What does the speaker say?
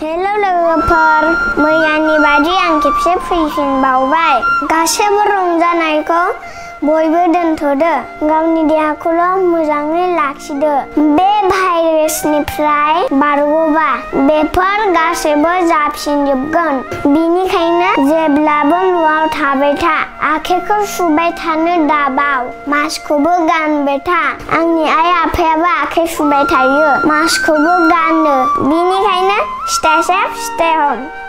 Hello लोगोफोर, मैयानि बादि आं खेबसे फैफिनबावबाय। गासैबो रंजानायखौ बयबो दोनथ'दो, गावनि देहाखौल' मोजाङै लाखिदो। बे भाइरासनिफ्राय बारग'बा बेफोर गासैबो जाफिनजोबगोन। बिनिखायनो जेब्लाबो न'आव थाबाय था, आखाइखौ सुबाय थानो दाबाव, मास्कखौबो गानबाय था। आंनि आइ आफायाबो आखाइ सुबाय थायो, मास्कखौबो गानो। बिनिखायनो stay safe, stay home.